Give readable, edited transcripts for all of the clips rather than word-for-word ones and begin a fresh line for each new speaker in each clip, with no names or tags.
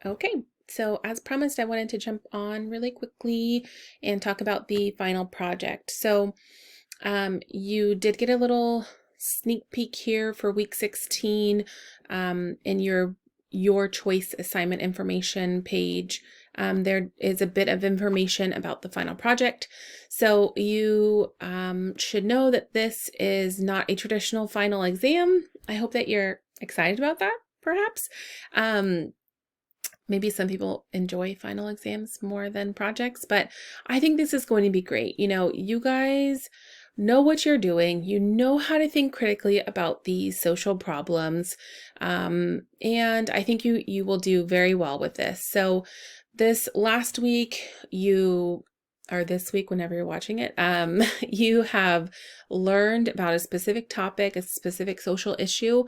Okay, so as promised, I wanted to jump on really quickly and talk about the final project. You did get a little sneak peek here for week 16 in your choice assignment information page. There is a bit of information about the final project. So you should know that this is not a traditional final exam. I hope that you're excited about that, perhaps. Maybe some people enjoy final exams more than projects, but I think this is going to be great. You guys know what you're doing. You know how to think critically about these social problems. And I think you will do very well with this. So this last week, or this week, whenever you're watching it, you have learned about a specific topic, a specific social issue.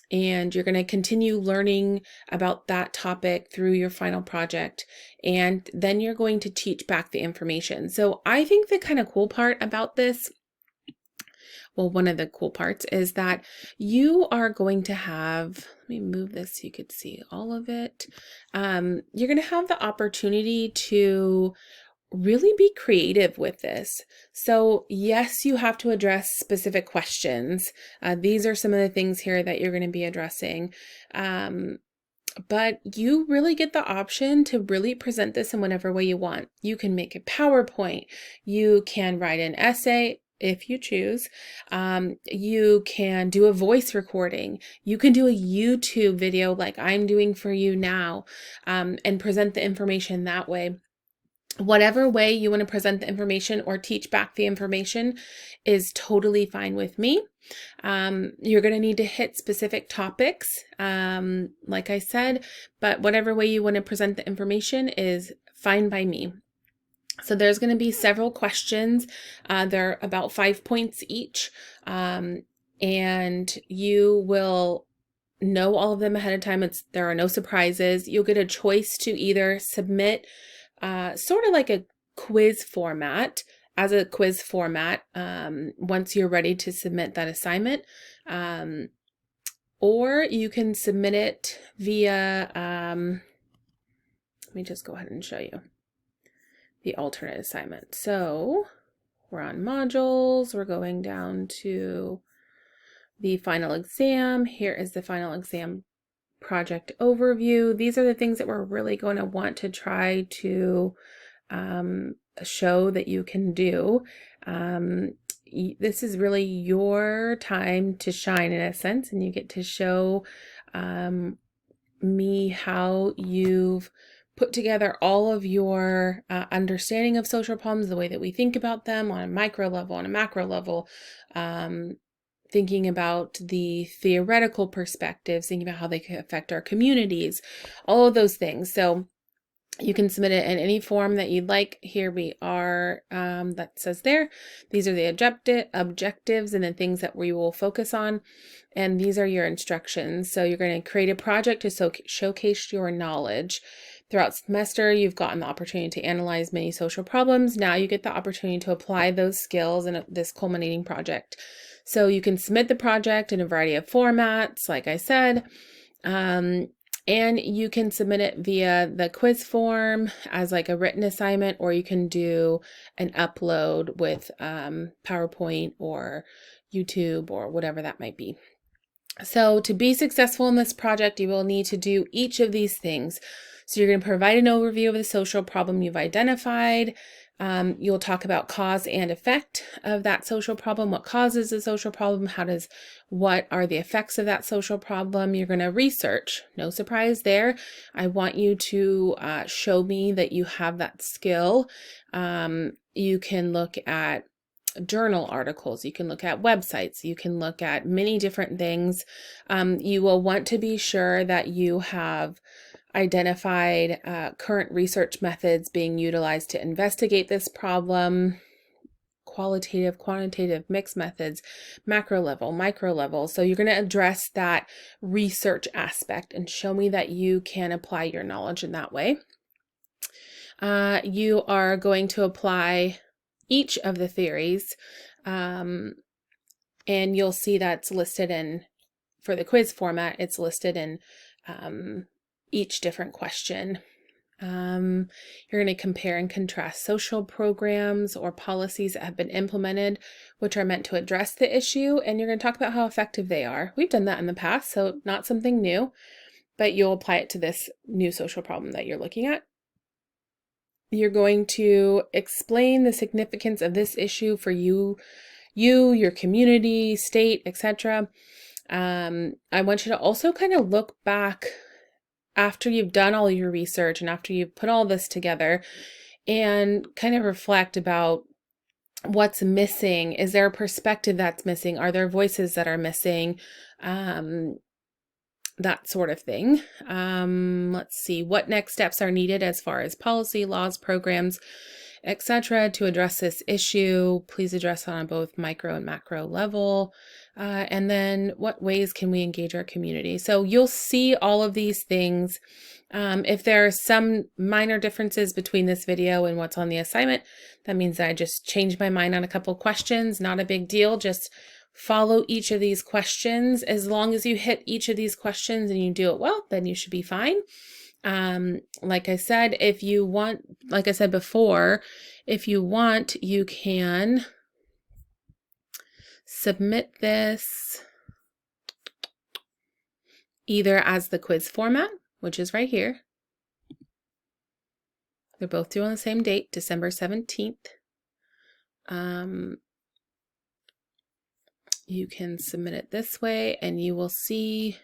And you're going to continue learning about that topic through your final project. And then you're going to teach back the information. So I think the kind of cool part about this, well, one of the cool parts is that you are going to have, let me move this so you could see all of it. You're going to have the opportunity to really be creative with this. So yes, you have to address specific questions. These are some of the things here that you're going to be addressing. But you really get the option to really present this in whatever way you want. You can make a PowerPoint. You can write an essay if you choose. You can do a voice recording. You can do a YouTube video like I'm doing for you now, and present the information that way. Whatever way you want to present the information or teach back the information is totally fine with me. You're going to need to hit specific topics, like I said, but whatever way you want to present the information is fine by me. So there's going to be several questions. They're about 5 points each, and you will know all of them ahead of time. There are no surprises. You'll get a choice to either submit sort of like a quiz format, once you're ready to submit that assignment. Or you can submit it via, let me just go ahead and show you the alternate assignment. So we're on modules, we're going down to the final exam. Here is the final exam project overview. These are the things that we're really going to want to try to show that you can do. This is really your time to shine in a sense, and you get to show me how you've put together all of your understanding of social problems, the way that we think about them on a micro level, on a macro level, thinking about the theoretical perspectives, thinking about how they can affect our communities, all of those things. So you can submit it in any form that you'd like. Here we are, that says there, these are the objectives and the things that we will focus on. And these are your instructions. So you're going to create a project to showcase your knowledge. Throughout semester, you've gotten the opportunity to analyze many social problems. Now you get the opportunity to apply those skills in this culminating project. So you can submit the project in a variety of formats, like I said, and you can submit it via the quiz form as like a written assignment, or you can do an upload with PowerPoint or YouTube or whatever that might be. So to be successful in this project, you will need to do each of these things. So you're going to provide an overview of the social problem you've identified. You'll talk about cause and effect of that social problem. What causes the social problem? What are the effects of that social problem? You're going to research. No surprise there. I want you to show me that you have that skill. You can look at journal articles. You can look at websites. You can look at many different things. You will want to be sure that you have identified current research methods being utilized to investigate this problem, qualitative, quantitative, mixed methods, macro level, micro level. So you're going to address that research aspect and show me that you can apply your knowledge in that way. You are going to apply each of the theories, and you'll see that's listed in, for the quiz format, it's listed in each different question. You're going to compare and contrast social programs or policies that have been implemented, which are meant to address the issue, and you're going to talk about how effective they are. We've done that in the past, so not something new, but you'll apply it to this new social problem that you're looking at. You're going to explain the significance of this issue for you, your community, state, etc. I want you to also kind of look back after you've done all your research and after you've put all this together and kind of reflect about what's missing. Is there a perspective that's missing? Are there voices that are missing? That sort of thing. Let's see, what next steps are needed as far as policy, laws, programs, etc. to address this issue. Please address on both micro and macro level. And then what ways can we engage our community? So you'll see all of these things. If there are some minor differences between this video and what's on the assignment, that means that I just changed my mind on a couple questions. Not a big deal. Just follow each of these questions. As long as you hit each of these questions and you do it well, then you should be fine. Like I said, if you want, like I said before, if you want, you can submit this either as the quiz format, which is right here. They're both due on the same date, December 17th. You can submit it this way and you will see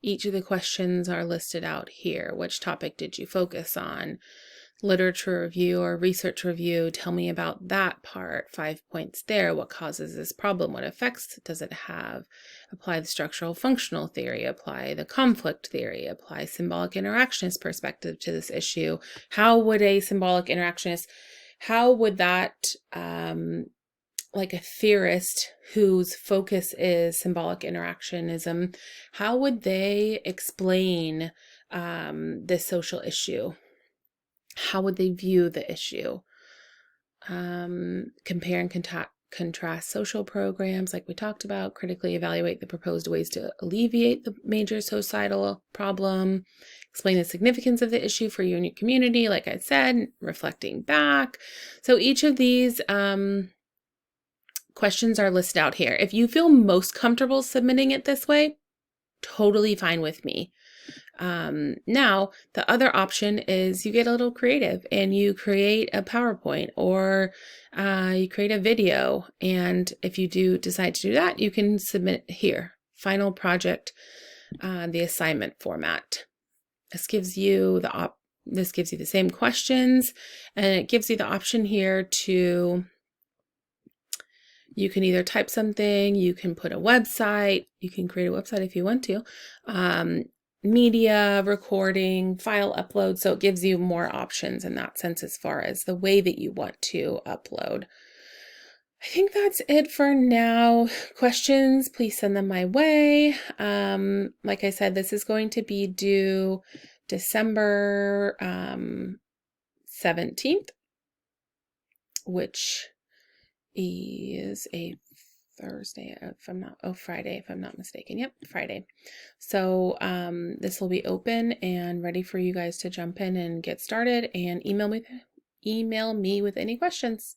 each of the questions are listed out here. Which topic did you focus on? Literature review or research review. Tell me about that part. 5 points there. What causes this problem? What effects does it have? Apply the structural functional theory. Apply the conflict theory. Apply symbolic interactionist perspective to this issue. How would a symbolic interactionist, how would that, like a theorist whose focus is symbolic interactionism, how would they explain this social issue? How would they view the issue? Compare and contrast social programs like we talked about, critically evaluate the proposed ways to alleviate the major societal problem, explain the significance of the issue for you and your community, like I said, reflecting back. So each of these questions are listed out here. If you feel most comfortable submitting it this way, totally fine with me. Now, the other option is you get a little creative and you create a PowerPoint or you create a video. And if you do decide to do that, you can submit here, final project, the assignment format. This gives you the same questions, and it gives you the option here to, you can either type something, you can put a website, you can create a website if you want to, media, recording, file upload. So it gives you more options in that sense as far as the way that you want to upload. I think that's it for now. Questions, please send them my way. Like I said, this is going to be due December 17th, which is a Thursday, Friday, if I'm not mistaken. Yep, Friday. So this will be open and ready for you guys to jump in and get started, and email me with any questions.